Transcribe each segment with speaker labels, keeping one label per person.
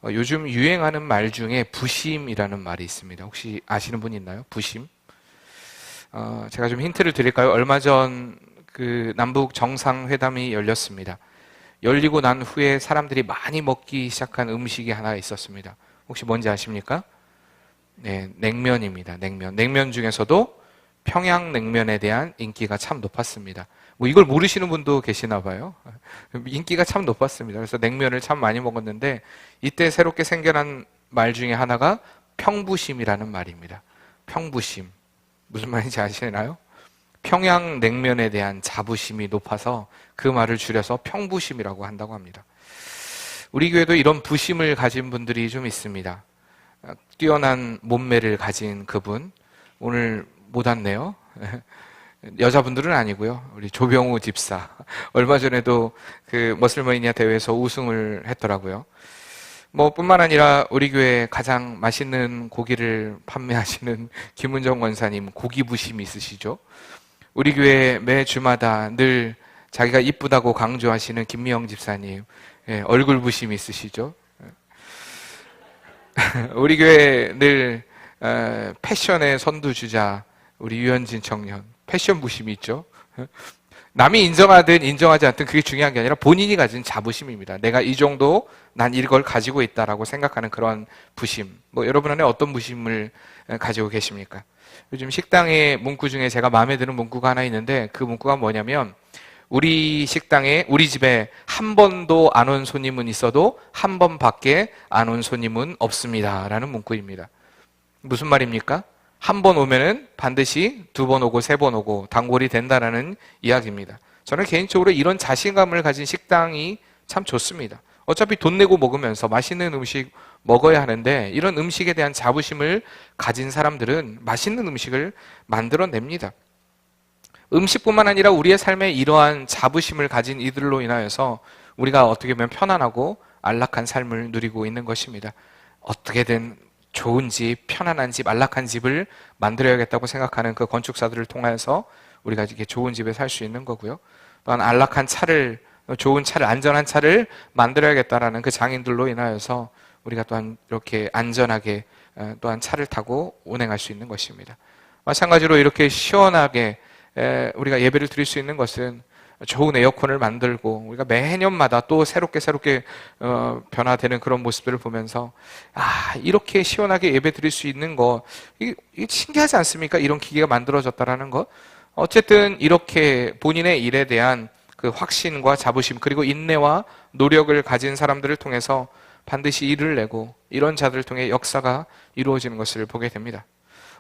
Speaker 1: 요즘 유행하는 말 중에 부심이라는 말이 있습니다. 혹시 아시는 분 있나요? 부심? 제가 좀 힌트를 드릴까요? 얼마 전 그 남북 정상회담이 열렸습니다. 열리고 난 후에 사람들이 많이 먹기 시작한 음식이 하나 있었습니다. 혹시 뭔지 아십니까? 네, 냉면입니다. 냉면. 냉면 중에서도 평양냉면에 대한 인기가 참 높았습니다. 뭐 이걸 모르시는 분도 계시나 봐요. 인기가 참 높았습니다. 그래서 냉면을 참 많이 먹었는데 이때 새롭게 생겨난 말 중에 하나가 평부심이라는 말입니다. 평부심. 무슨 말인지 아시나요? 평양냉면에 대한 자부심이 높아서 그 말을 줄여서 평부심이라고 한다고 합니다. 우리 교회도 이런 부심을 가진 분들이 좀 있습니다. 뛰어난 몸매를 가진 그분, 오늘 못 왔네요. 여자분들은 아니고요. 우리 조병우 집사. 얼마 전에도 그 머슬머니아 대회에서 우승을 했더라고요. 뿐만 아니라 우리 교회 가장 맛있는 고기를 판매하시는 김은정 원사님, 고기 부심이 있으시죠? 우리 교회 매 주마다 늘 자기가 이쁘다고 강조하시는 김미영 집사님, 얼굴 부심이 있으시죠? 우리 교회 늘 패션의 선두주자 우리 유현진 청년, 패션 부심이 있죠. 남이 인정하든 인정하지 않든 그게 중요한 게 아니라 본인이 가진 자부심입니다. 내가 이 정도 난 이걸 가지고 있다라고 생각하는 그런 부심. 여러분 안에 어떤 부심을 가지고 계십니까? 요즘 식당의 문구 중에 제가 마음에 드는 문구가 하나 있는데 그 문구가 뭐냐면 우리 식당에 우리 집에 한 번도 안 온 손님은 있어도 한 번밖에 안 온 손님은 없습니다 라는 문구입니다. 무슨 말입니까? 한 번 오면은 반드시 두 번 오고 세 번 오고 단골이 된다라는 이야기입니다. 저는 개인적으로 이런 자신감을 가진 식당이 참 좋습니다. 어차피 돈 내고 먹으면서 맛있는 음식 먹어야 하는데 이런 음식에 대한 자부심을 가진 사람들은 맛있는 음식을 만들어냅니다. 음식뿐만 아니라 우리의 삶에 이러한 자부심을 가진 이들로 인하여서 우리가 어떻게 보면 편안하고 안락한 삶을 누리고 있는 것입니다. 어떻게든 좋은 집, 편안한 집, 안락한 집을 만들어야겠다고 생각하는 그 건축사들을 통해서 우리가 이렇게 좋은 집에 살 수 있는 거고요. 또한 안락한 차를, 좋은 차를, 안전한 차를 만들어야겠다라는 그 장인들로 인하여서 우리가 또한 이렇게 안전하게 또한 차를 타고 운행할 수 있는 것입니다. 마찬가지로 이렇게 시원하게 우리가 예배를 드릴 수 있는 것은 좋은 에어컨을 만들고 우리가 매년마다 또 새롭게 변화되는 그런 모습들을 보면서 이렇게 시원하게 예배 드릴 수 있는 거 이게 신기하지 않습니까? 이런 기계가 만들어졌다라는 것. 어쨌든 이렇게 본인의 일에 대한 그 확신과 자부심 그리고 인내와 노력을 가진 사람들을 통해서 반드시 일을 내고 이런 자들을 통해 역사가 이루어지는 것을 보게 됩니다.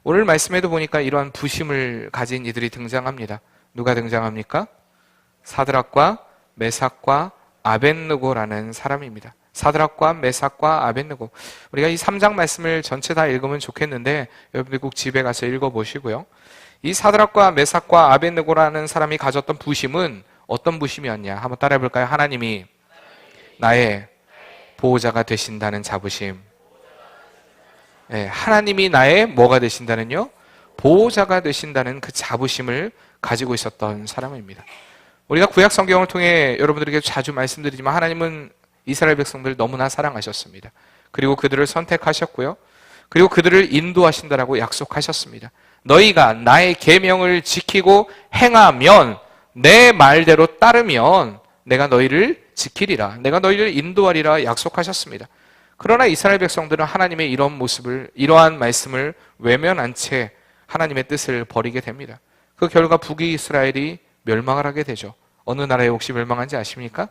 Speaker 1: 오늘 말씀에도 보니까 이러한 부심을 가진 이들이 등장합니다. 누가 등장합니까? 사드락과 메삭과 아벳느고라는 사람입니다. 사드락과 메삭과 아벳느고. 우리가 이 3장 말씀을 전체 다 읽으면 좋겠는데 여러분들 꼭 집에 가서 읽어보시고요. 이 사드락과 메삭과 아벳느고라는 사람이 가졌던 부심은 어떤 부심이었냐? 한번 따라해볼까요? 하나님이 나의 보호자가 되신다는 자부심. 하나님이 나의 뭐가 되신다는요? 보호자가 되신다는 그 자부심을 가지고 있었던 사람입니다. 우리가 구약 성경을 통해 여러분들에게 자주 말씀드리지만 하나님은 이스라엘 백성들을 너무나 사랑하셨습니다. 그리고 그들을 선택하셨고요. 그리고 그들을 인도하신다라고 약속하셨습니다. 너희가 나의 계명을 지키고 행하면 내 말대로 따르면 내가 너희를 지키리라. 내가 너희를 인도하리라 약속하셨습니다. 그러나 이스라엘 백성들은 하나님의 이런 모습을, 이러한 말씀을 외면한 채 하나님의 뜻을 버리게 됩니다. 그 결과 북이스라엘이 멸망을 하게 되죠. 어느 나라에 혹시 멸망한지 아십니까?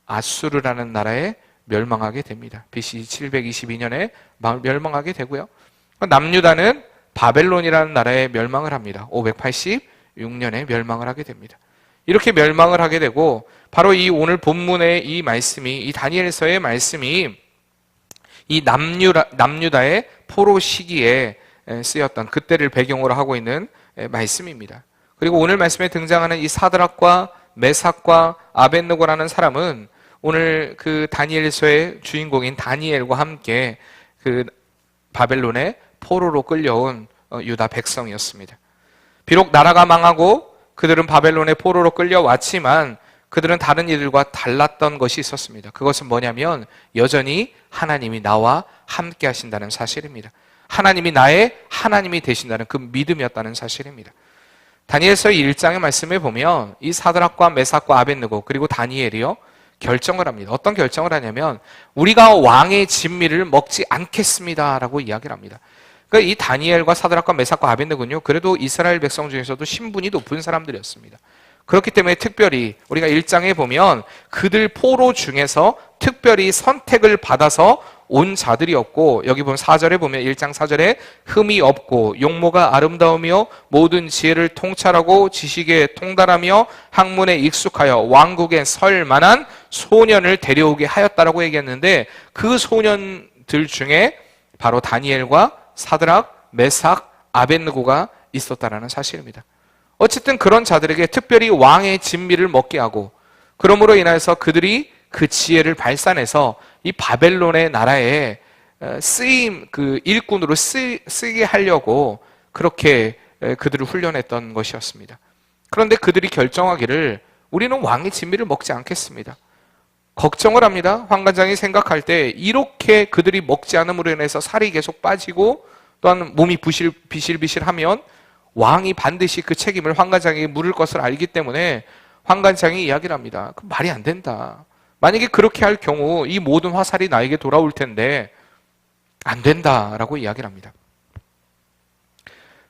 Speaker 1: 아수르라는 나라에 멸망하게 됩니다. BC 722년에 멸망하게 되고요. 남유다는 바벨론이라는 나라에 멸망을 합니다. 586년에 멸망을 하게 됩니다. 이렇게 멸망을 하게 되고 바로 이 오늘 본문의 이 말씀이, 이 다니엘서의 말씀이 이 남유다의 포로 시기에 쓰였던 그때를 배경으로 하고 있는 말씀입니다. 그리고 오늘 말씀에 등장하는 이 사드락과 메삭과 아벳느고라는 사람은 오늘 그 다니엘서의 주인공인 다니엘과 함께 그 바벨론의 포로로 끌려온 유다 백성이었습니다. 비록 나라가 망하고 그들은 바벨론의 포로로 끌려왔지만 그들은 다른 이들과 달랐던 것이 있었습니다. 그것은 뭐냐면 여전히 하나님이 나와 함께 하신다는 사실입니다. 하나님이 나의 하나님이 되신다는 그 믿음이었다는 사실입니다. 다니엘서 1장의 말씀에 보면 이 사드락과 메삭과 아벳느고 그리고 다니엘이요 결정을 합니다. 어떤 결정을 하냐면 우리가 왕의 진미를 먹지 않겠습니다라고 이야기를 합니다. 그러니까 이 다니엘과 사드락과 메삭과 아벳느고는요 그래도 이스라엘 백성 중에서도 신분이 높은 사람들이었습니다. 그렇기 때문에 특별히 우리가 1장에 보면 그들 포로 중에서 특별히 선택을 받아서 온 자들이었고, 여기 보면 4절에 보면 1장 4절에 흠이 없고 용모가 아름다우며 모든 지혜를 통찰하고 지식에 통달하며 학문에 익숙하여 왕국에 설 만한 소년을 데려오게 하였다라고 얘기했는데, 그 소년들 중에 바로 다니엘과 사드락, 메삭, 아벳느고가 있었다라는 사실입니다. 어쨌든 그런 자들에게 특별히 왕의 진미를 먹게 하고, 그러므로 인해서 그들이 그 지혜를 발산해서 이 바벨론의 나라에 쓰임, 그 일꾼으로 쓰게 하려고 그렇게 그들을 훈련했던 것이었습니다. 그런데 그들이 결정하기를 우리는 왕의 진미를 먹지 않겠습니다. 걱정을 합니다. 환관장이 생각할 때 이렇게 그들이 먹지 않음으로 인해서 살이 계속 빠지고 또한 몸이 비실비실하면 왕이 반드시 그 책임을 환관장에게 물을 것을 알기 때문에 환관장이 이야기를 합니다. 그 말이 안 된다. 만약에 그렇게 할 경우 이 모든 화살이 나에게 돌아올 텐데 안 된다라고 이야기를 합니다.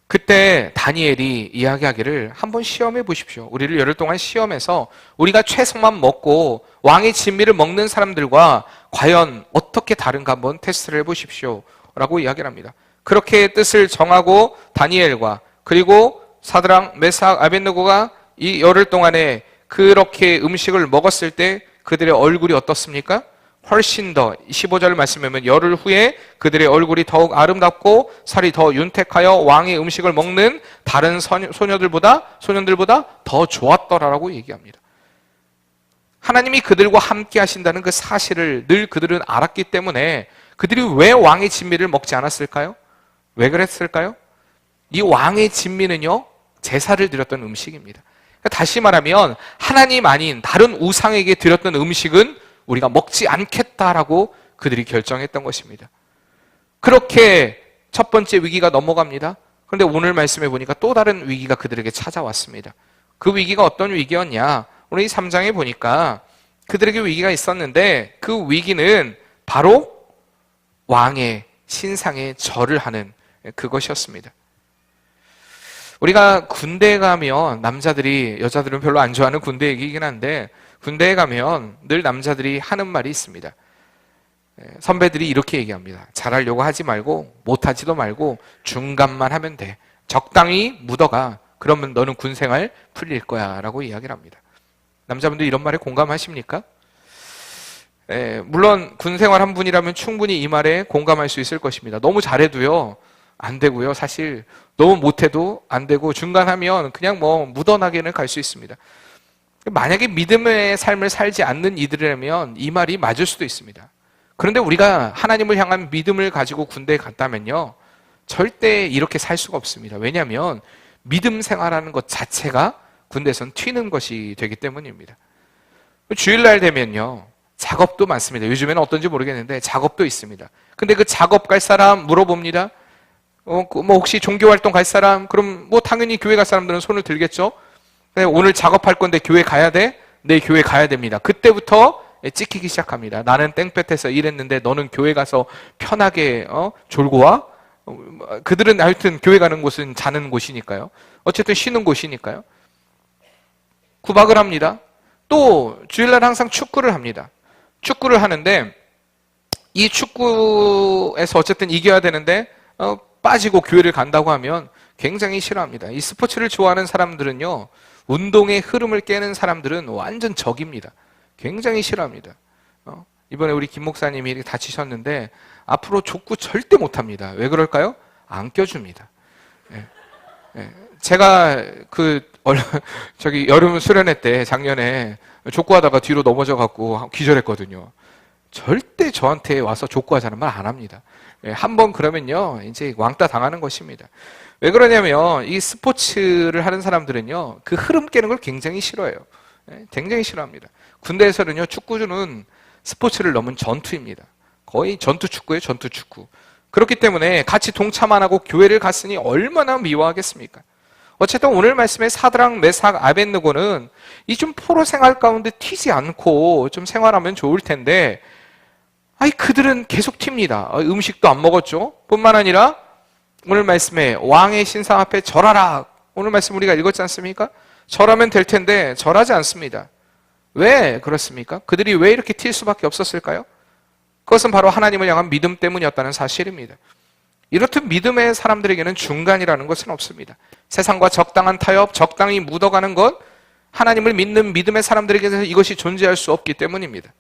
Speaker 1: 그때 다니엘이 이야기하기를 한번 시험해 보십시오. 우리를 열흘 동안 시험해서 우리가 채석만 먹고 왕의 진미를 먹는 사람들과 과연 어떻게 다른가 한번 테스트를 해보십시오 라고 이야기를 합니다. 그렇게 뜻을 정하고 다니엘과 그리고 사드락, 메삭, 아벳느고가 이 열흘 동안에 그렇게 음식을 먹었을 때 그들의 얼굴이 어떻습니까? 훨씬 더 15절 말씀에 보면 열흘 후에 그들의 얼굴이 더욱 아름답고 살이 더 윤택하여 왕의 음식을 먹는 다른 소년들보다 더 좋았더라라고 얘기합니다. 하나님이 그들과 함께 하신다는 그 사실을 늘 그들은 알았기 때문에 그들이 왜 왕의 진미를 먹지 않았을까요? 왜 그랬을까요? 이 왕의 진미는요 제사를 드렸던 음식입니다. 다시 말하면 하나님 아닌 다른 우상에게 드렸던 음식은 우리가 먹지 않겠다라고 그들이 결정했던 것입니다. 그렇게 첫 번째 위기가 넘어갑니다. 그런데 오늘 말씀해 보니까 또 다른 위기가 그들에게 찾아왔습니다. 그 위기가 어떤 위기였냐? 오늘 이 3장에 보니까 그들에게 위기가 있었는데 그 위기는 바로 왕의 신상에 절을 하는 그것이었습니다. 우리가 군대에 가면 남자들이, 여자들은 별로 안 좋아하는 군대 얘기이긴 한데 군대에 가면 늘 남자들이 하는 말이 있습니다. 선배들이 이렇게 얘기합니다. 잘하려고 하지 말고 못하지도 말고 중간만 하면 돼. 적당히 묻어가. 그러면 너는 군생활 풀릴 거야 라고 이야기를 합니다. 남자분들 이런 말에 공감하십니까? 물론 군생활 한 분이라면 충분히 이 말에 공감할 수 있을 것입니다. 너무 잘해도요 안 되고요. 사실 너무 못해도 안 되고 중간하면 그냥 뭐 묻어나게는 갈 수 있습니다. 만약에 믿음의 삶을 살지 않는 이들이라면 이 말이 맞을 수도 있습니다. 그런데 우리가 하나님을 향한 믿음을 가지고 군대에 갔다면요 절대 이렇게 살 수가 없습니다. 왜냐하면 믿음 생활하는 것 자체가 군대에서는 튀는 것이 되기 때문입니다. 주일날 되면요 작업도 많습니다. 요즘에는 어떤지 모르겠는데 작업도 있습니다. 근데 그 작업 갈 사람 물어봅니다. 뭐 혹시 종교활동 갈 사람? 그럼 뭐 당연히 교회 갈 사람들은 손을 들겠죠. 오늘 작업할 건데 교회 가야 돼? 네, 교회 가야 됩니다. 그때부터 찍히기 시작합니다. 나는 땡볕에서 일했는데 너는 교회 가서 편하게 졸고 와? 그들은 하여튼 교회 가는 곳은 자는 곳이니까요. 어쨌든 쉬는 곳이니까요. 구박을 합니다. 또 주일날 항상 축구를 합니다. 축구를 하는데 이 축구에서 어쨌든 이겨야 되는데 빠지고 교회를 간다고 하면 굉장히 싫어합니다. 이 스포츠를 좋아하는 사람들은요 운동의 흐름을 깨는 사람들은 완전 적입니다. 굉장히 싫어합니다. 이번에 우리 김 목사님이 다치셨는데 앞으로 족구 절대 못합니다. 왜 그럴까요? 안 껴줍니다. 제가 여름 수련회 때 작년에 족구하다가 뒤로 넘어져 갖고 기절했거든요. 절대 저한테 와서 족구하자는 말 안 합니다. 한번 그러면요 이제 왕따 당하는 것입니다. 왜 그러냐면 이 스포츠를 하는 사람들은요 그 흐름 깨는 걸 굉장히 싫어해요. 굉장히 싫어합니다. 군대에서는요, 축구는 스포츠를 넘은 전투입니다. 거의 전투 축구예요, 전투 축구. 그렇기 때문에 같이 동참 안 하고 교회를 갔으니 얼마나 미워하겠습니까? 어쨌든 오늘 말씀의 사드락, 메삭, 아벳느고는 이 좀 포로 생활 가운데 튀지 않고 좀 생활하면 좋을 텐데, 그들은 계속 튑니다. 음식도 안 먹었죠. 뿐만 아니라 오늘 말씀에 왕의 신상 앞에 절하라. 오늘 말씀 우리가 읽었지 않습니까? 절하면 될 텐데 절하지 않습니다. 왜 그렇습니까? 그들이 왜 이렇게 튈 수밖에 없었을까요? 그것은 바로 하나님을 향한 믿음 때문이었다는 사실입니다. 이렇듯 믿음의 사람들에게는 중간이라는 것은 없습니다. 세상과 적당한 타협, 적당히 묻어가는 것, 하나님을 믿는 믿음의 사람들에게는 이것이 존재할 수 없기 때문입니다.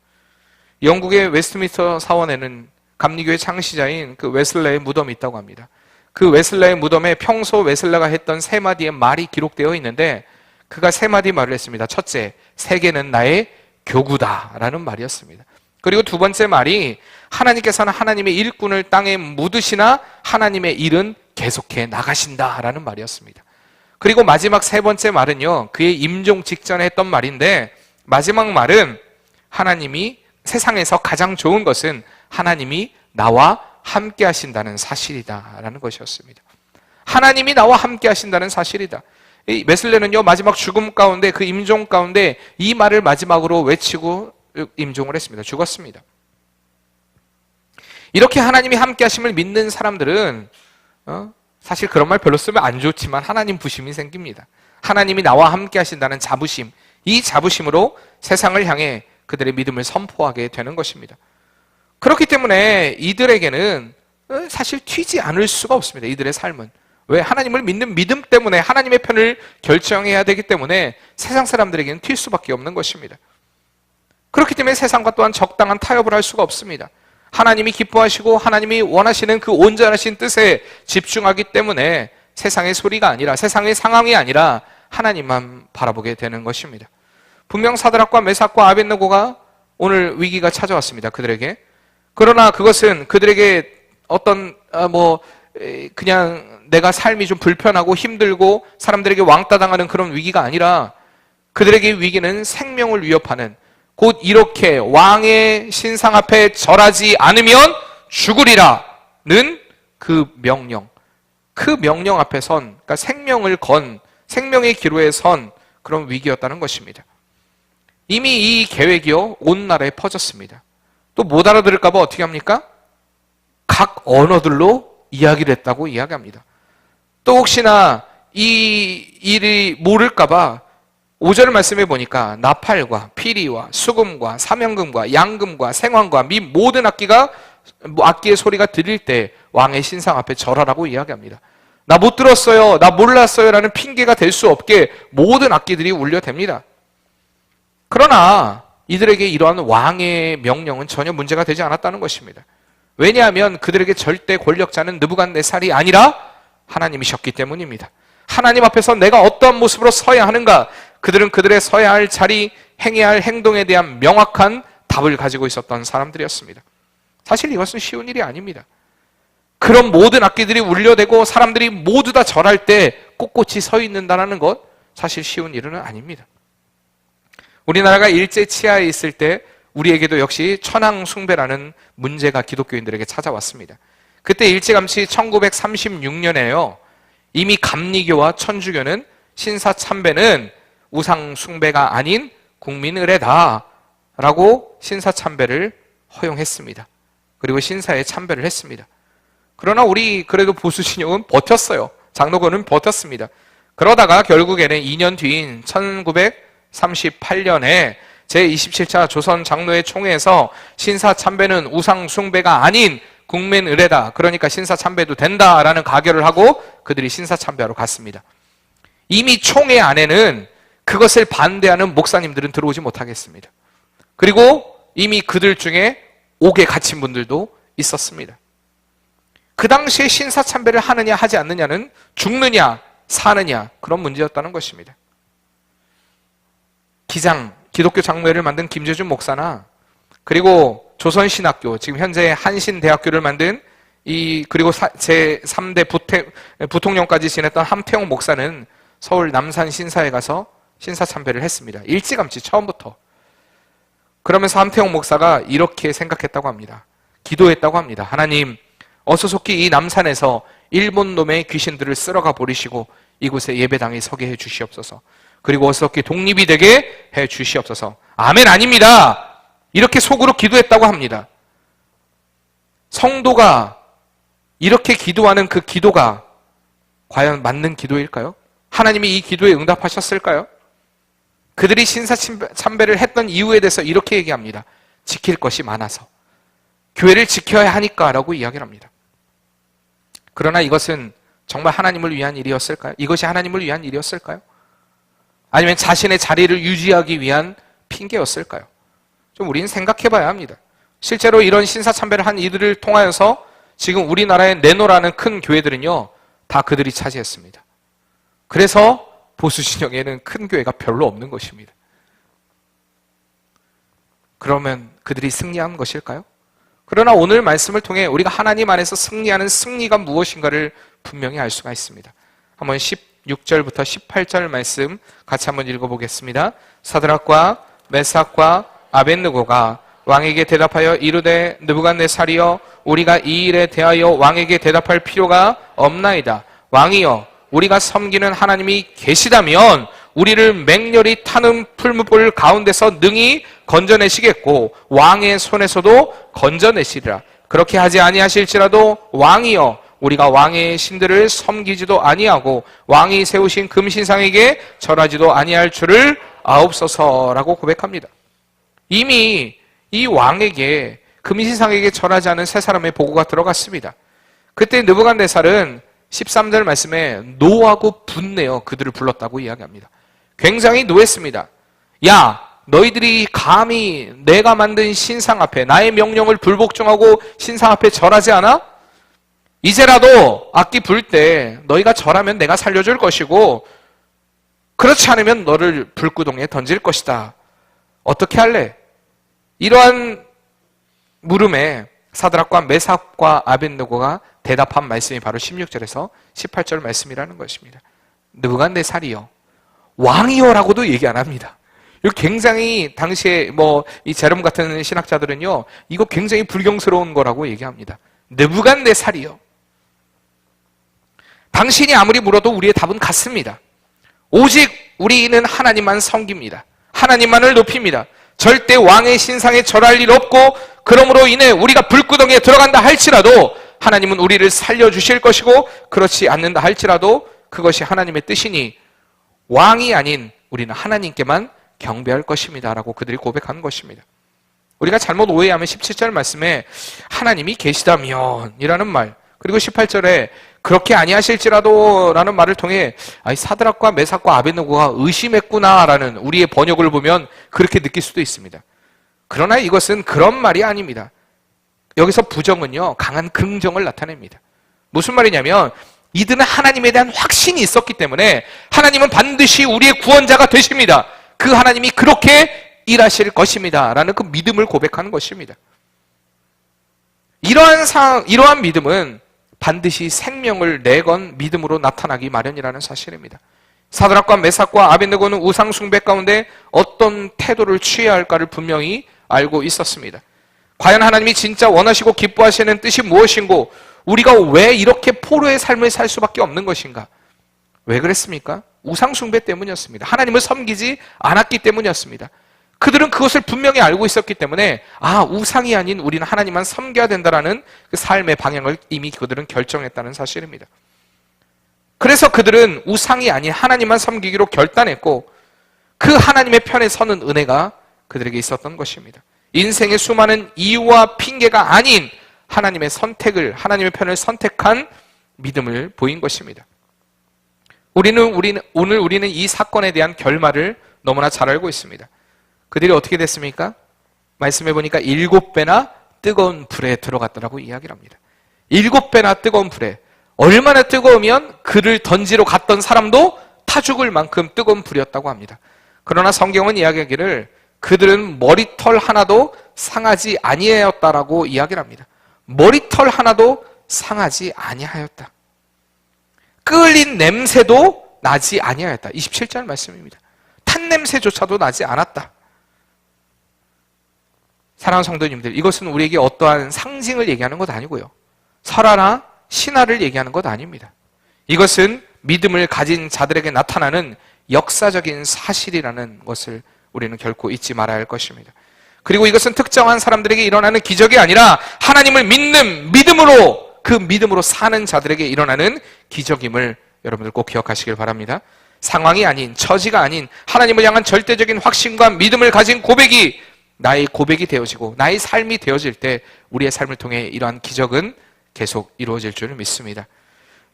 Speaker 1: 영국의 웨스트민스터 사원에는 감리교의 창시자인 그 웨슬레의 무덤이 있다고 합니다. 그 웨슬레의 무덤에 평소 웨슬레가 했던 세 마디의 말이 기록되어 있는데 그가 세 마디 말을 했습니다. 첫째, 세계는 나의 교구다 라는 말이었습니다. 그리고 두 번째 말이 하나님께서는 하나님의 일꾼을 땅에 묻으시나 하나님의 일은 계속해 나가신다 라는 말이었습니다. 그리고 마지막 세 번째 말은요, 그의 임종 직전에 했던 말인데 마지막 말은 하나님이 세상에서 가장 좋은 것은 하나님이 나와 함께 하신다는 사실이다 라는 것이었습니다. 하나님이 나와 함께 하신다는 사실이다. 이 웨슬레는요, 마지막 죽음 가운데, 그 임종 가운데 이 말을 마지막으로 외치고 임종을 했습니다. 죽었습니다. 이렇게 하나님이 함께 하심을 믿는 사람들은 사실 그런 말 별로 쓰면 안 좋지만 하나님 부심이 생깁니다. 하나님이 나와 함께 하신다는 자부심, 이 자부심으로 세상을 향해 그들의 믿음을 선포하게 되는 것입니다. 그렇기 때문에 이들에게는 사실 튀지 않을 수가 없습니다. 이들의 삶은. 왜? 하나님을 믿는 믿음 때문에 하나님의 편을 결정해야 되기 때문에 세상 사람들에게는 튈 수밖에 없는 것입니다. 그렇기 때문에 세상과 또한 적당한 타협을 할 수가 없습니다. 하나님이 기뻐하시고 하나님이 원하시는 그 온전하신 뜻에 집중하기 때문에 세상의 소리가 아니라, 세상의 상황이 아니라 하나님만 바라보게 되는 것입니다. 분명 사드락과 메삭과 아벳느고가 오늘 위기가 찾아왔습니다. 그들에게. 그러나 그것은 그들에게 어떤 그냥 내가 삶이 좀 불편하고 힘들고 사람들에게 왕따 당하는 그런 위기가 아니라 그들에게 위기는 생명을 위협하는, 곧 이렇게 왕의 신상 앞에 절하지 않으면 죽으리라는 그 명령 앞에 선, 그러니까 생명을 건, 생명의 기로에 선 그런 위기였다는 것입니다. 이미 이 계획이요, 온 나라에 퍼졌습니다. 또 못 알아들을까 봐 어떻게 합니까? 각 언어들로 이야기를 했다고 이야기합니다. 또 혹시나 이 일이 모를까 봐 5절 말씀해 보니까 나팔과 피리와 수금과 사명금과 양금과 생황과 및 모든 악기의 소리가 들릴 때 왕의 신상 앞에 절하라고 이야기합니다. 나 못 들었어요, 나 몰랐어요 라는 핑계가 될 수 없게 모든 악기들이 울려댑니다. 그러나 이들에게 이러한 왕의 명령은 전혀 문제가 되지 않았다는 것입니다. 왜냐하면 그들에게 절대 권력자는 느부갓네살이 아니라 하나님이셨기 때문입니다. 하나님 앞에서 내가 어떠한 모습으로 서야 하는가, 그들은 그들의 서야 할 자리, 행해야 할 행동에 대한 명확한 답을 가지고 있었던 사람들이었습니다. 사실 이것은 쉬운 일이 아닙니다. 그런 모든 악기들이 울려대고 사람들이 모두 다 절할 때 꼿꼿이 서 있는다는 것, 사실 쉬운 일은 아닙니다. 우리나라가 일제 치하에 있을 때 우리에게도 역시 천황 숭배라는 문제가 기독교인들에게 찾아왔습니다. 그때 일제감시 1936년에요. 이미 감리교와 천주교는 신사 참배는 우상 숭배가 아닌 국민 의례다 라고 신사 참배를 허용했습니다. 그리고 신사에 참배를 했습니다. 그러나 우리 그래도 보수 신용은 버텼어요. 장로교는 버텼습니다. 그러다가 결국에는 2년 뒤인 1938년에 제27차 조선 장로회 총회에서 신사 참배는 우상 숭배가 아닌 국민 의례다, 그러니까 신사 참배도 된다라는 가결을 하고 그들이 신사 참배하러 갔습니다. 이미 총회 안에는 그것을 반대하는 목사님들은 들어오지 못하겠습니다. 그리고 이미 그들 중에 옥에 갇힌 분들도 있었습니다. 그 당시에 신사 참배를 하느냐 하지 않느냐는 죽느냐 사느냐 그런 문제였다는 것입니다. 기독교 장로회를 만든 김재준 목사나, 그리고 조선신학교, 지금 현재 한신대학교를 만든 그리고 제3대 부통령까지 지냈던 함태용 목사는 서울 남산 신사에 가서 신사참배를 했습니다. 일찌감치 처음부터. 그러면서 함태용 목사가 이렇게 생각했다고 합니다. 기도했다고 합니다. 하나님, 어서 속히 이 남산에서 일본 놈의 귀신들을 쓸어가 버리시고 이곳에 예배당에 서게 해 주시옵소서. 그리고 어서 속히 독립이 되게 해 주시옵소서. 아멘 아닙니다. 이렇게 속으로 기도했다고 합니다. 성도가 이렇게 기도하는 그 기도가 과연 맞는 기도일까요? 하나님이 이 기도에 응답하셨을까요? 그들이 신사참배를 했던 이유에 대해서 이렇게 얘기합니다. 지킬 것이 많아서. 교회를 지켜야 하니까 라고 이야기를 합니다. 그러나 이것은 정말 하나님을 위한 일이었을까요? 이것이 하나님을 위한 일이었을까요? 아니면 자신의 자리를 유지하기 위한 핑계였을까요? 좀 우리는 생각해 봐야 합니다. 실제로 이런 신사참배를 한 이들을 통하여서 지금 우리나라의 네노라는 큰 교회들은요, 다 그들이 차지했습니다. 그래서 보수 진영에는 큰 교회가 별로 없는 것입니다. 그러면 그들이 승리한 것일까요? 그러나 오늘 말씀을 통해 우리가 하나님 안에서 승리하는 승리가 무엇인가를 분명히 알 수가 있습니다. 한번 16절부터 18절 말씀 같이 한번 읽어보겠습니다. 사드락과 메삭과 아벳느고가 왕에게 대답하여 이르되 느부갓네살이여, 우리가 이 일에 대하여 왕에게 대답할 필요가 없나이다. 왕이여, 우리가 섬기는 하나님이 계시다면 우리를 맹렬히 타는 풀무불 가운데서 능히 건져내시겠고 왕의 손에서도 건져내시리라. 그렇게 하지 아니하실지라도 왕이여, 우리가 왕의 신들을 섬기지도 아니하고 왕이 세우신 금신상에게 절하지도 아니할 줄을 아옵소서라고 고백합니다. 이미 이 왕에게, 금신상에게 절하지 않은 세 사람의 보고가 들어갔습니다. 그때 느부갓네살은 13절 말씀에 노하고 분내어 그들을 불렀다고 이야기합니다. 굉장히 노했습니다. 야, 너희들이 감히 내가 만든 신상 앞에, 나의 명령을 불복종하고 신상 앞에 절하지 않아? 이제라도 악기 불 때 너희가 절하면 내가 살려줄 것이고 그렇지 않으면 너를 불구덩이에 던질 것이다. 어떻게 할래? 이러한 물음에 사드락과 메삭과 아벳느고가 대답한 말씀이 바로 16절에서 18절 말씀이라는 것입니다. 느부갓네살이여, 왕이여라고도 얘기 안 합니다. 이거 굉장히 당시에 이 제롬 같은 신학자들은요, 이거 굉장히 불경스러운 거라고 얘기합니다. 느부갓네살이여, 당신이 아무리 물어도 우리의 답은 같습니다. 오직 우리는 하나님만 섬깁니다. 하나님만을 높입니다. 절대 왕의 신상에 절할 일 없고, 그러므로 인해 우리가 불구덩이에 들어간다 할지라도 하나님은 우리를 살려주실 것이고, 그렇지 않는다 할지라도 그것이 하나님의 뜻이니 왕이 아닌 우리는 하나님께만 경배할 것입니다 라고 그들이 고백한 것입니다. 우리가 잘못 오해하면 17절 말씀에 하나님이 계시다면 이라는 말, 그리고 18절에 그렇게 아니하실지라도 라는 말을 통해 사드락과 메삭과 아벳느고가 의심했구나라는 우리의 번역을 보면 그렇게 느낄 수도 있습니다. 그러나 이것은 그런 말이 아닙니다. 여기서 부정은요, 강한 긍정을 나타냅니다. 무슨 말이냐면 이들은 하나님에 대한 확신이 있었기 때문에 하나님은 반드시 우리의 구원자가 되십니다. 그 하나님이 그렇게 일하실 것입니다 라는 그 믿음을 고백하는 것입니다. 이러한 믿음은 반드시 생명을 내건 믿음으로 나타나기 마련이라는 사실입니다. 사드락과 메삭과 아벳느고는 우상 숭배 가운데 어떤 태도를 취해야 할까를 분명히 알고 있었습니다. 과연 하나님이 진짜 원하시고 기뻐하시는 뜻이 무엇인고, 우리가 왜 이렇게 포로의 삶을 살 수밖에 없는 것인가? 왜 그랬습니까? 우상 숭배 때문이었습니다. 하나님을 섬기지 않았기 때문이었습니다. 그들은 그것을 분명히 알고 있었기 때문에 우상이 아닌 우리는 하나님만 섬겨야 된다라는 그 삶의 방향을 이미 그들은 결정했다는 사실입니다. 그래서 그들은 우상이 아닌 하나님만 섬기기로 결단했고, 그 하나님의 편에 서는 은혜가 그들에게 있었던 것입니다. 인생의 수많은 이유와 핑계가 아닌 하나님의 선택을, 하나님의 편을 선택한 믿음을 보인 것입니다. 오늘 우리는 이 사건에 대한 결말을 너무나 잘 알고 있습니다. 그들이 어떻게 됐습니까? 말씀해 보니까 7배나 뜨거운 불에 들어갔더라고 이야기를 합니다. 7배나 뜨거운 불에, 얼마나 뜨거우면 그를 던지러 갔던 사람도 타 죽을 만큼 뜨거운 불이었다고 합니다. 그러나 성경은 이야기하기를 그들은 머리털 하나도 상하지 아니하였다라고 이야기를 합니다. 머리털 하나도 상하지 아니하였다. 끓인 냄새도 나지 아니하였다. 27절 말씀입니다. 탄냄새조차도 나지 않았다. 사랑하는 성도님들, 이것은 우리에게 어떠한 상징을 얘기하는 것 아니고요, 설화나 신화를 얘기하는 것 아닙니다. 이것은 믿음을 가진 자들에게 나타나는 역사적인 사실이라는 것을 우리는 결코 잊지 말아야 할 것입니다. 그리고 이것은 특정한 사람들에게 일어나는 기적이 아니라 하나님을 믿는 믿음으로, 그 믿음으로 사는 자들에게 일어나는 기적임을 여러분들 꼭 기억하시길 바랍니다. 상황이 아닌, 처지가 아닌 하나님을 향한 절대적인 확신과 믿음을 가진 고백이 나의 고백이 되어지고 나의 삶이 되어질 때 우리의 삶을 통해 이러한 기적은 계속 이루어질 줄을 믿습니다.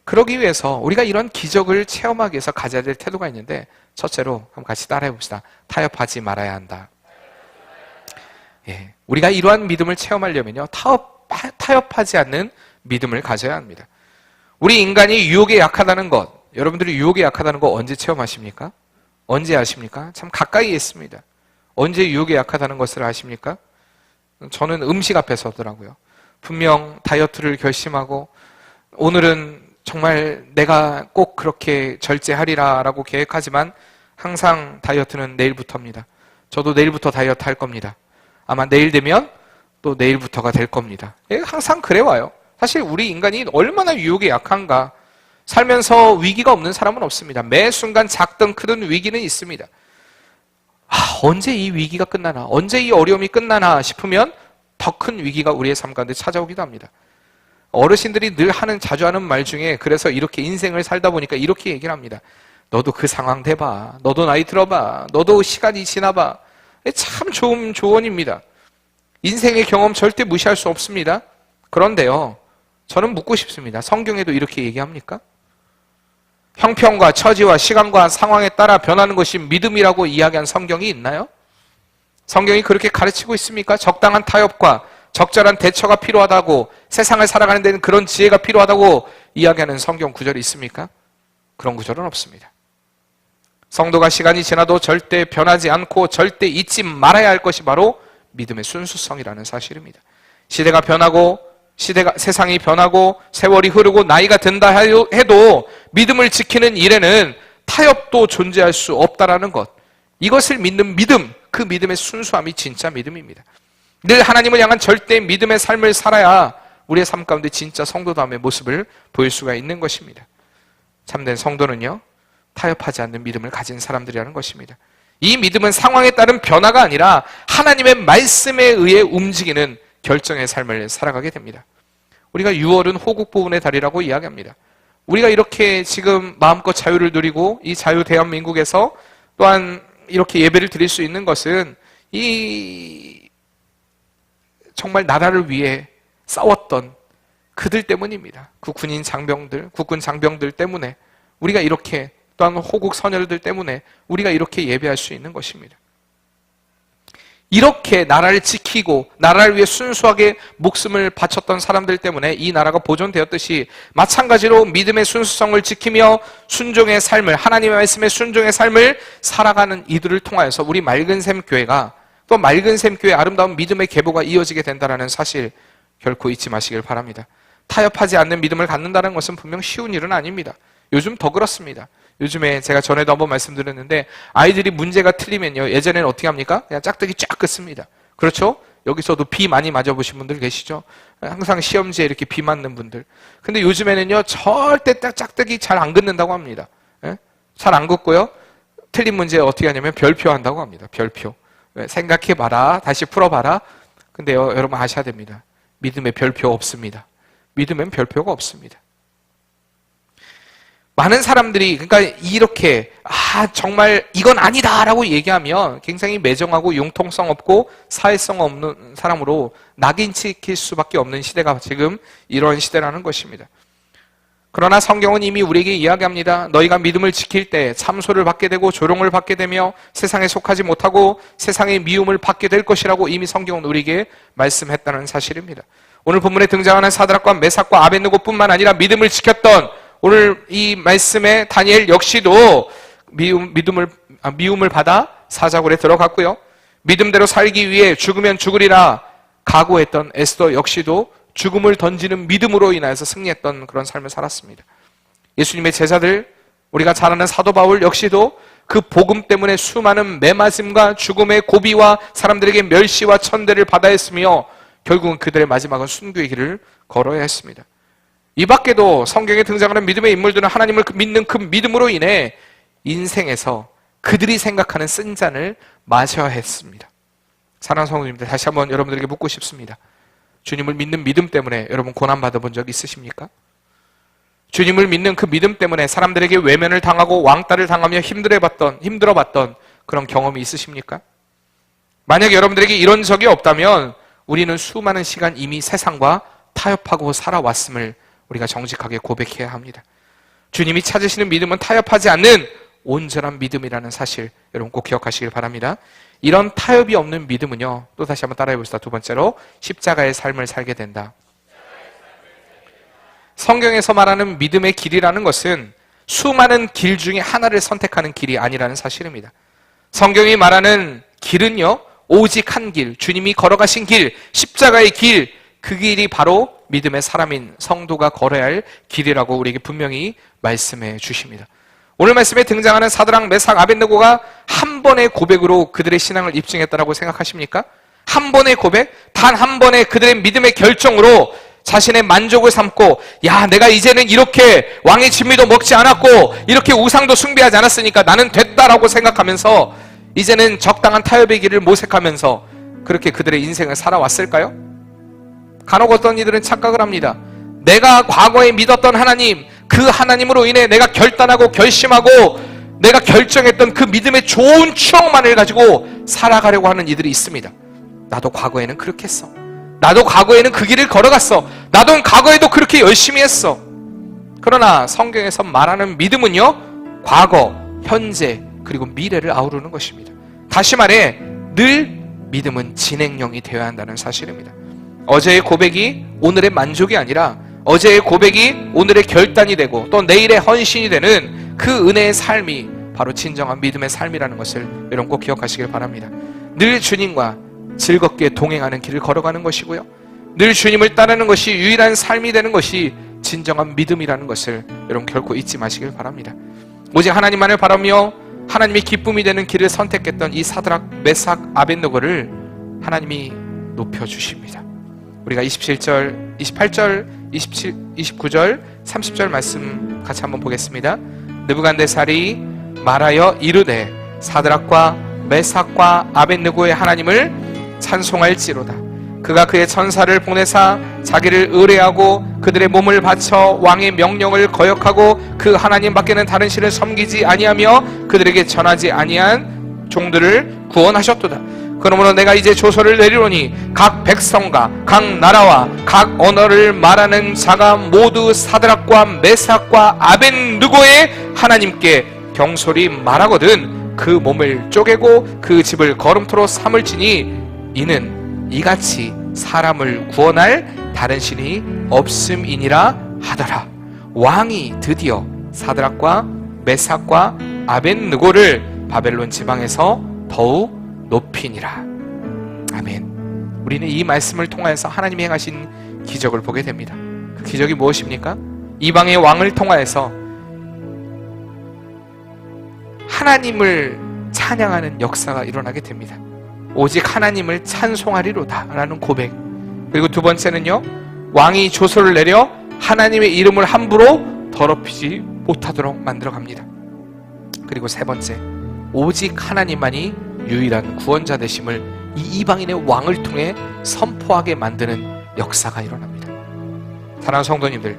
Speaker 1: 그러기 위해서 우리가 이런 기적을 체험하기 위해서 가져야 될 태도가 있는데, 첫째로 한번 같이 따라해 봅시다. 타협하지 말아야 한다. 예, 우리가 이러한 믿음을 체험하려면요, 타협하지 않는 믿음을 가져야 합니다. 우리 인간이 유혹에 약하다는 것, 여러분들이 유혹에 약하다는 거 언제 체험하십니까? 언제 아십니까? 참 가까이에 있습니다. 언제 유혹에 약하다는 것을 아십니까? 저는 음식 앞에서 하더라고요. 분명 다이어트를 결심하고 오늘은 정말 내가 꼭 그렇게 절제하리라 라고 계획하지만 항상 다이어트는 내일부터입니다. 저도 내일부터 다이어트 할 겁니다. 아마 내일 되면 또 내일부터가 될 겁니다. 항상 그래 와요. 사실 우리 인간이 얼마나 유혹에 약한가. 살면서 위기가 없는 사람은 없습니다. 매 순간 작든 크든 위기는 있습니다. 언제 이 위기가 끝나나, 언제 이 어려움이 끝나나 싶으면 더 큰 위기가 우리의 삶 가운데 찾아오기도 합니다. 어르신들이 늘 자주 하는 말 중에, 그래서 이렇게 인생을 살다 보니까 이렇게 얘기를 합니다. 너도 그 상황 돼봐. 너도 나이 들어봐. 너도 시간이 지나봐. 참 좋은 조언입니다. 인생의 경험 절대 무시할 수 없습니다. 그런데요, 저는 묻고 싶습니다. 성경에도 이렇게 얘기합니까? 형편과 처지와 시간과 상황에 따라 변하는 것이 믿음이라고 이야기한 성경이 있나요? 성경이 그렇게 가르치고 있습니까? 적당한 타협과 적절한 대처가 필요하다고, 세상을 살아가는 데는 그런 지혜가 필요하다고 이야기하는 성경 구절이 있습니까? 그런 구절은 없습니다. 성도가 시간이 지나도 절대 변하지 않고 절대 잊지 말아야 할 것이 바로 믿음의 순수성이라는 사실입니다. 시대가 변하고 세상이 변하고 세월이 흐르고 나이가 든다 해도 믿음을 지키는 일에는 타협도 존재할 수 없다라는 것, 이것을 믿는 믿음, 그 믿음의 순수함이 진짜 믿음입니다. 늘 하나님을 향한 절대 믿음의 삶을 살아야 우리의 삶 가운데 진짜 성도다움의 모습을 보일 수가 있는 것입니다. 참된 성도는요, 타협하지 않는 믿음을 가진 사람들이라는 것입니다. 이 믿음은 상황에 따른 변화가 아니라 하나님의 말씀에 의해 움직이는 결정의 삶을 살아가게 됩니다. 우리가 6월은 호국 보훈의 달이라고 이야기합니다. 우리가 이렇게 지금 마음껏 자유를 누리고 이 자유 대한민국에서 또한 이렇게 예배를 드릴 수 있는 것은 이 정말 나라를 위해 싸웠던 그들 때문입니다. 그 군인 장병들, 국군 장병들 때문에 우리가 이렇게, 또한 호국 선열들 때문에 우리가 이렇게 예배할 수 있는 것입니다. 이렇게 나라를 지키고 나라를 위해 순수하게 목숨을 바쳤던 사람들 때문에 이 나라가 보존되었듯이, 마찬가지로 믿음의 순수성을 지키며 순종의 삶을, 하나님의 말씀의 순종의 삶을 살아가는 이들을 통하여서 우리 맑은샘 교회가, 또 맑은샘 교회의 아름다운 믿음의 계보가 이어지게 된다는 사실 결코 잊지 마시길 바랍니다. 타협하지 않는 믿음을 갖는다는 것은 분명 쉬운 일은 아닙니다. 요즘 더 그렇습니다. 요즘에 제가 전에도 한번 말씀드렸는데, 아이들이 문제가 틀리면요, 예전에는 어떻게 합니까? 그냥 짝대기 쫙 긋습니다. 그렇죠? 여기서도 비 많이 맞아보신 분들 계시죠? 항상 시험지에 이렇게 비 맞는 분들. 근데 요즘에는요, 절대 짝대기 잘 안 긋는다고 합니다. 잘 안 긋고요, 틀린 문제 어떻게 하냐면 별표 한다고 합니다. 별표. 생각해봐라, 다시 풀어봐라. 근데요, 여러분 아셔야 됩니다. 믿음에 별표 없습니다. 믿음엔 별표가 없습니다. 많은 사람들이, 그러니까 이렇게 정말 이건 아니다라고 얘기하면 굉장히 매정하고 융통성 없고 사회성 없는 사람으로 낙인 찍힐 수밖에 없는 시대가 지금 이런 시대라는 것입니다. 그러나 성경은 이미 우리에게 이야기합니다. 너희가 믿음을 지킬 때 참소를 받게 되고 조롱을 받게 되며 세상에 속하지 못하고 세상의 미움을 받게 될 것이라고 이미 성경은 우리에게 말씀했다는 사실입니다. 오늘 본문에 등장하는 사드락과 메삭과 아벳느고뿐만 아니라 믿음을 지켰던, 오늘 이 말씀에 다니엘 역시도 미움을 받아 사자굴에 들어갔고요, 믿음대로 살기 위해 죽으면 죽으리라 각오했던 에스더 역시도 죽음을 던지는 믿음으로 인하여서 승리했던 그런 삶을 살았습니다. 예수님의 제자들, 우리가 잘 아는 사도 바울 역시도 그 복음 때문에 수많은 매맞음과 죽음의 고비와 사람들에게 멸시와 천대를 받아야 했으며 결국은 그들의 마지막은 순교의 길을 걸어야 했습니다. 이 밖에도 성경에 등장하는 믿음의 인물들은 하나님을 믿는 그 믿음으로 인해 인생에서 그들이 생각하는 쓴 잔을 마셔야 했습니다. 사랑하는 성도님들, 다시 한번 여러분들에게 묻고 싶습니다. 주님을 믿는 믿음 때문에 여러분 고난 받아본 적 있으십니까? 주님을 믿는 그 믿음 때문에 사람들에게 외면을 당하고 왕따를 당하며 힘들어봤던 그런 경험이 있으십니까? 만약 여러분들에게 이런 적이 없다면 우리는 수많은 시간 이미 세상과 타협하고 살아왔음을 우리가 정직하게 고백해야 합니다. 주님이 찾으시는 믿음은 타협하지 않는 온전한 믿음이라는 사실 여러분 꼭 기억하시길 바랍니다. 이런 타협이 없는 믿음은요, 또 다시 한번 따라해 봅시다. 두 번째로, 십자가의 삶을 살게 된다. 성경에서 말하는 믿음의 길이라는 것은 수많은 길 중에 하나를 선택하는 길이 아니라는 사실입니다. 성경이 말하는 길은요, 오직 한 길, 주님이 걸어가신 길, 십자가의 길, 그 길이 바로 믿음의 사람인 성도가 걸어야 할 길이라고 우리에게 분명히 말씀해 주십니다. 오늘 말씀에 등장하는 사드락, 메삭, 아벳느고가 한 번의 고백으로 그들의 신앙을 입증했다라고 생각하십니까? 한 번의 고백, 단 한 번의 그들의 믿음의 결정으로 자신의 만족을 삼고, 야, 내가 이제는 이렇게 왕의 진미도 먹지 않았고 이렇게 우상도 숭배하지 않았으니까 나는 됐다라고 생각하면서 이제는 적당한 타협의 길을 모색하면서 그렇게 그들의 인생을 살아왔을까요? 간혹 어떤 이들은 착각을 합니다. 내가 과거에 믿었던 하나님, 그 하나님으로 인해 내가 결단하고 결심하고 내가 결정했던 그 믿음의 좋은 추억만을 가지고 살아가려고 하는 이들이 있습니다. 나도 과거에는 그렇게 했어. 나도 과거에는 그 길을 걸어갔어. 나도 과거에도 그렇게 열심히 했어. 그러나 성경에서 말하는 믿음은요, 과거, 현재, 그리고 미래를 아우르는 것입니다. 다시 말해, 늘 믿음은 진행형이 되어야 한다는 사실입니다. 어제의 고백이 오늘의 만족이 아니라 어제의 고백이 오늘의 결단이 되고 또 내일의 헌신이 되는 그 은혜의 삶이 바로 진정한 믿음의 삶이라는 것을 여러분 꼭 기억하시길 바랍니다. 늘 주님과 즐겁게 동행하는 길을 걸어가는 것이고요, 늘 주님을 따르는 것이 유일한 삶이 되는 것이 진정한 믿음이라는 것을 여러분 결코 잊지 마시길 바랍니다. 오직 하나님만을 바라며 하나님의 기쁨이 되는 길을 선택했던 이 사드락, 메삭, 아벳느고를 하나님이 높여주십니다. 우리가 27절, 28절, 27, 29절, 30절 말씀 같이 한번 보겠습니다. 느부갓네살이 말하여 이르되 사드락과 메삭과 아벳느고의 하나님을 찬송할지로다. 그가 그의 천사를 보내사 자기를 의뢰하고 그들의 몸을 바쳐 왕의 명령을 거역하고 그 하나님 밖에는 다른 신을 섬기지 아니하며 그들에게 전하지 아니한 종들을 구원하셨도다. 그러므로 내가 이제 조서를 내리노니 각 백성과 각 나라와 각 언어를 말하는 자가 모두 사드락과 메삭과 아벳느고의 하나님께 경솔히 말하거든 그 몸을 쪼개고 그 집을 거름토로 삼을지니 이는 이같이 사람을 구원할 다른 신이 없음이니라 하더라. 왕이 드디어 사드락과 메삭과 아벳느고를 바벨론 지방에서 더욱 높이니라. 아멘. 우리는 이 말씀을 통하여서 하나님이 행하신 기적을 보게 됩니다. 그 기적이 무엇입니까? 이방의 왕을 통하여서 하나님을 찬양하는 역사가 일어나게 됩니다. 오직 하나님을 찬송하리로다 라는 고백. 그리고 두 번째는요, 왕이 조서를 내려 하나님의 이름을 함부로 더럽히지 못하도록 만들어 갑니다. 그리고 세 번째, 오직 하나님만이 유일한 구원자 되심을 이 이방인의 왕을 통해 선포하게 만드는 역사가 일어납니다. 사랑하는 성도님들,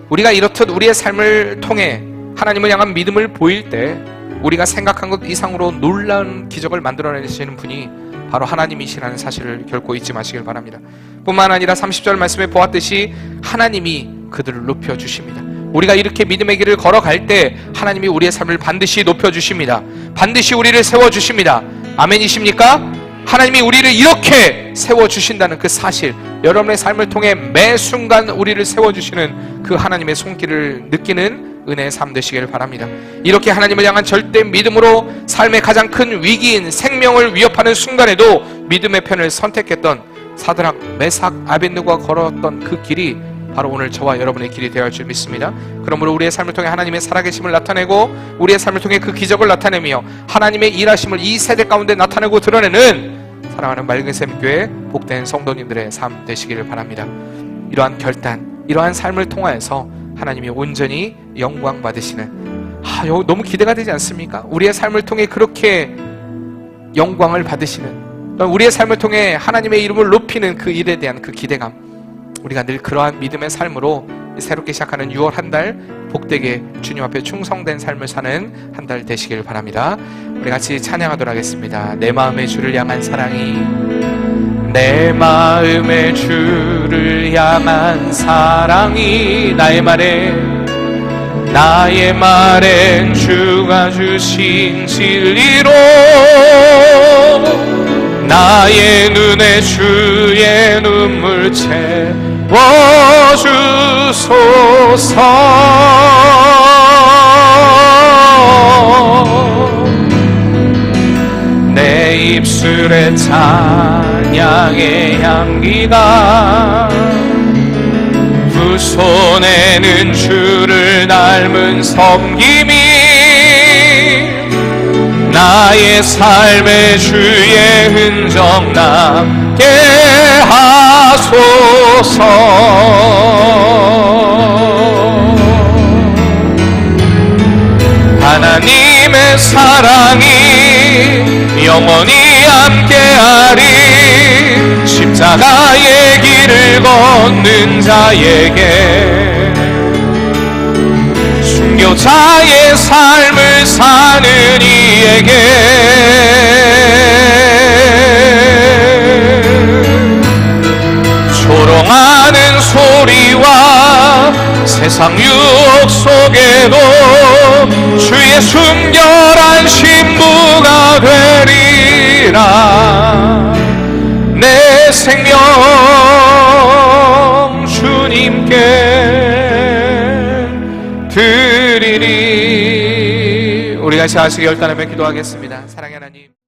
Speaker 1: 우리가 이렇듯 우리의 삶을 통해 하나님을 향한 믿음을 보일 때 우리가 생각한 것 이상으로 놀라운 기적을 만들어내시는 분이 바로 하나님이시라는 사실을 결코 잊지 마시길 바랍니다. 뿐만 아니라 30절 말씀에 보았듯이 하나님이 그들을 높여주십니다. 우리가 이렇게 믿음의 길을 걸어갈 때 하나님이 우리의 삶을 반드시 높여주십니다. 반드시 우리를 세워주십니다. 아멘이십니까? 하나님이 우리를 이렇게 세워주신다는 그 사실, 여러분의 삶을 통해 매 순간 우리를 세워주시는 그 하나님의 손길을 느끼는 은혜의 삶 되시길 바랍니다. 이렇게 하나님을 향한 절대 믿음으로 삶의 가장 큰 위기인 생명을 위협하는 순간에도 믿음의 편을 선택했던 사드락, 메삭, 아벳느고가 걸었던 그 길이 바로 오늘 저와 여러분의 길이 되어야 할 줄 믿습니다. 그러므로 우리의 삶을 통해 하나님의 살아계심을 나타내고 우리의 삶을 통해 그 기적을 나타내며 하나님의 일하심을 이 세대 가운데 나타내고 드러내는 사랑하는 맑은샘교회 복된 성도님들의 삶 되시기를 바랍니다. 이러한 결단, 이러한 삶을 통하여서 하나님이 온전히 영광 받으시는, 너무 기대가 되지 않습니까? 우리의 삶을 통해 그렇게 영광을 받으시는, 우리의 삶을 통해 하나님의 이름을 높이는 그 일에 대한 그 기대감, 우리가 늘 그러한 믿음의 삶으로 새롭게 시작하는 6월 한 달 복되게 주님 앞에 충성된 삶을 사는 한 달 되시길 바랍니다. 우리 같이 찬양하도록 하겠습니다. 내 마음의 주를 향한 사랑이, 내 마음의 주를 향한 사랑이, 나의 말엔 주가 주신 진리로 나의 눈에 주의 눈물 채워주소서. 내 입술에 찬양의 향기가, 두 손에는 주를 닮은 섬김이, 나의 삶의 주의 흔적 남게 하소서. 하나님의 사랑이 영원히 함께하리. 십자가의 길을 걷는 자에게, 순교자의 삶을 사는 이에게, 조롱하는 소리와 세상 유혹 속에도 주의 순결한 신부가 되리라. 내 생명 주님께 드리리. 우리 같이 하시기 결단하며 기도하겠습니다. 사랑의 하나님,